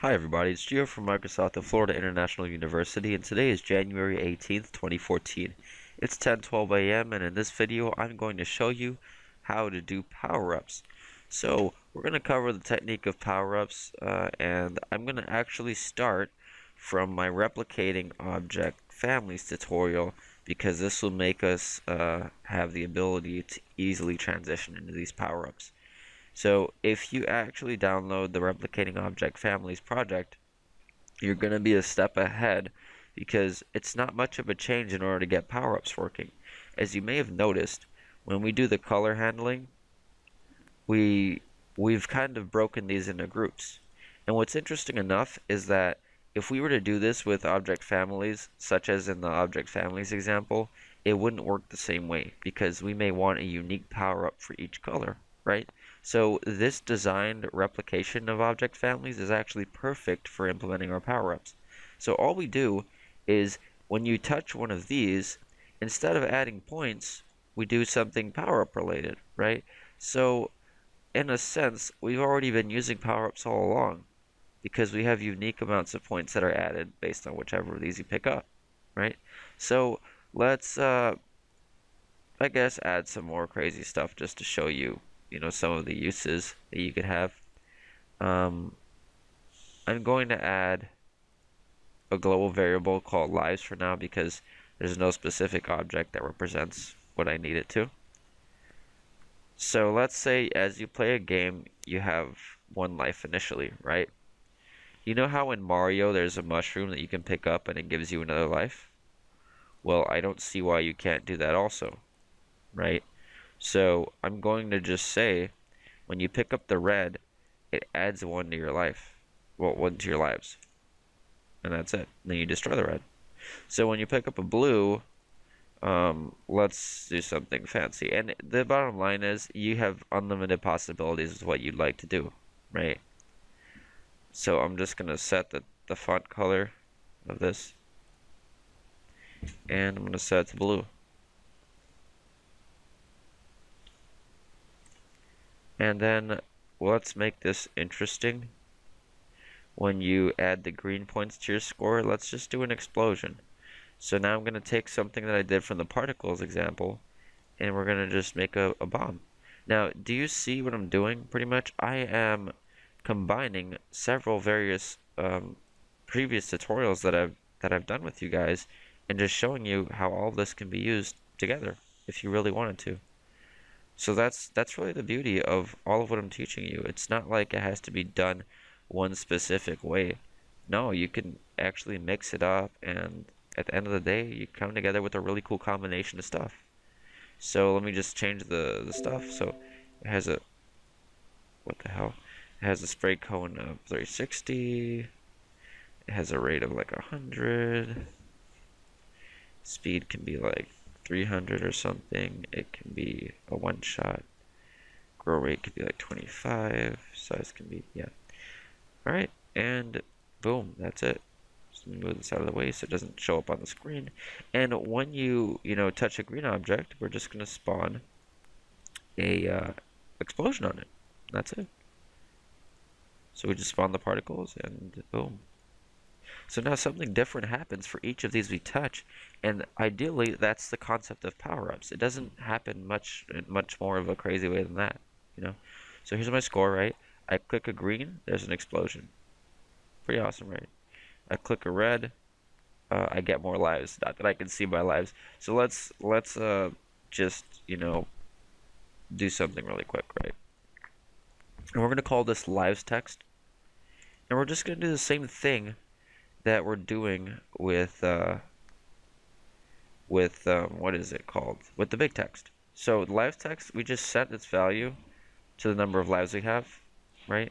Hi everybody, it's Gio from Microsoft at Florida International University, and today is January 18th, 2014. It's 10:12 a.m. and in this video I'm going to show you how to do power-ups. So we're going to cover the technique of power-ups, and I'm going to actually start from my replicating object families tutorial because this will make us have the ability to easily transition into these power-ups. So if you actually download the Replicating Object Families project, you're going to be a step ahead because it's not much of a change in order to get power-ups working. As you may have noticed, when we do the color handling, we've kind of broken these into groups. And what's interesting enough is that if we were to do this with object families, such as in the object families example, it wouldn't work the same way because we may want a unique power-up for each color, right? So this designed replication of object families is actually perfect for implementing our power-ups. So all we do is when you touch one of these, instead of adding points, we do something power-up related, right? So in a sense, we've already been using power-ups all along because we have unique amounts of points that are added based on whichever of these you pick up, right? So let's, I guess, add some more crazy stuff just to show you some of the uses that you could have. I'm going to add a global variable called lives for now because there's no specific object that represents what I need it to. So let's say as you play a game, you have one life initially, right? You know how in Mario there's a mushroom that you can pick up and it gives you another life? Well, I don't see why you can't do that also, right? So I'm going to just say, when you pick up the red, it adds one to your life. Well, one to your lives. And that's it. And then you destroy the red. So when you pick up a blue, let's do something fancy. And the bottom line is, you have unlimited possibilities with what you'd like to do, right? So I'm just going to set the font color of this. And I'm going to set it to blue. And then let's make this interesting. When you add the green points to your score, let's just do an explosion. So now I'm going to take something that I did from the particles example, and we're going to just make a bomb. Now, do you see what I'm doing? Pretty much, I am combining several various previous tutorials that I've done with you guys, and just showing you how all this can be used together if you really wanted to. So that's really the beauty of all of what I'm teaching you. It's not like it has to be done one specific way. No, you can actually mix it up, and at the end of the day, you come together with a really cool combination of stuff. So let me just change the stuff. So it has a, what the hell? It has a spray cone of 360. It has a rate of like 100. Speed can be like 300 or something. It can be a one-shot. Grow rate could be like 25. Size can be, yeah. Alright, and boom, that's it. Just move this out of the way so it doesn't show up on the screen. And when you touch a green object, we're just going to spawn a explosion on it. That's it. So we just spawn the particles and boom. So now something different happens for each of these we touch, and ideally that's the concept of power-ups. It doesn't happen much more of a crazy way than that, So here's my score, right? I click a green, there's an explosion. Pretty awesome, right? I click a red, I get more lives. Not that I can see my lives. So let's just do something really quick, right? And we're gonna call this lives text, and we're just gonna do the same thing that we're doing with what is it called? With the big text. So the live text, we just set its value to the number of lives we have, right?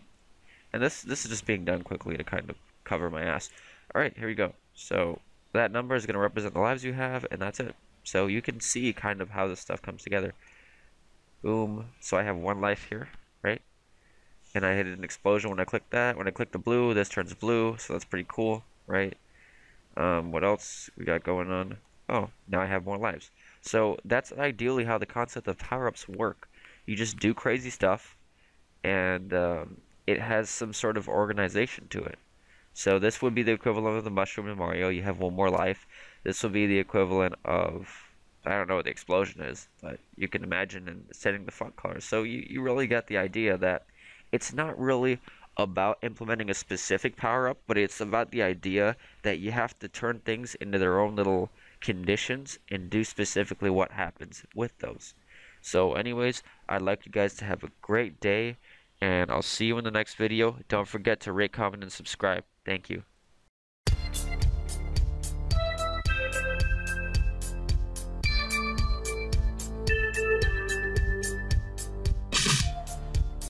And this is just being done quickly to kind of cover my ass. All right, here we go. So that number is going to represent the lives you have, and that's it. So you can see kind of how this stuff comes together. Boom. So I have one life here, right? And I hit an explosion when I click that. When I click the blue, this turns blue, so that's pretty cool, right? What else we got going on? Oh, now I have more lives. So that's ideally how the concept of power-ups work. You just do crazy stuff, and it has some sort of organization to it. So this would be the equivalent of the mushroom in Mario. You have one more life. This will be the equivalent of, I don't know what the explosion is, but you can imagine in setting the font color. So you really get the idea that it's not really about implementing a specific power-up, but it's about the idea that you have to turn things into their own little conditions and do specifically what happens with those. So anyways, I'd like you guys to have a great day, and I'll see you in the next video. Don't forget to rate, comment, and subscribe. Thank you.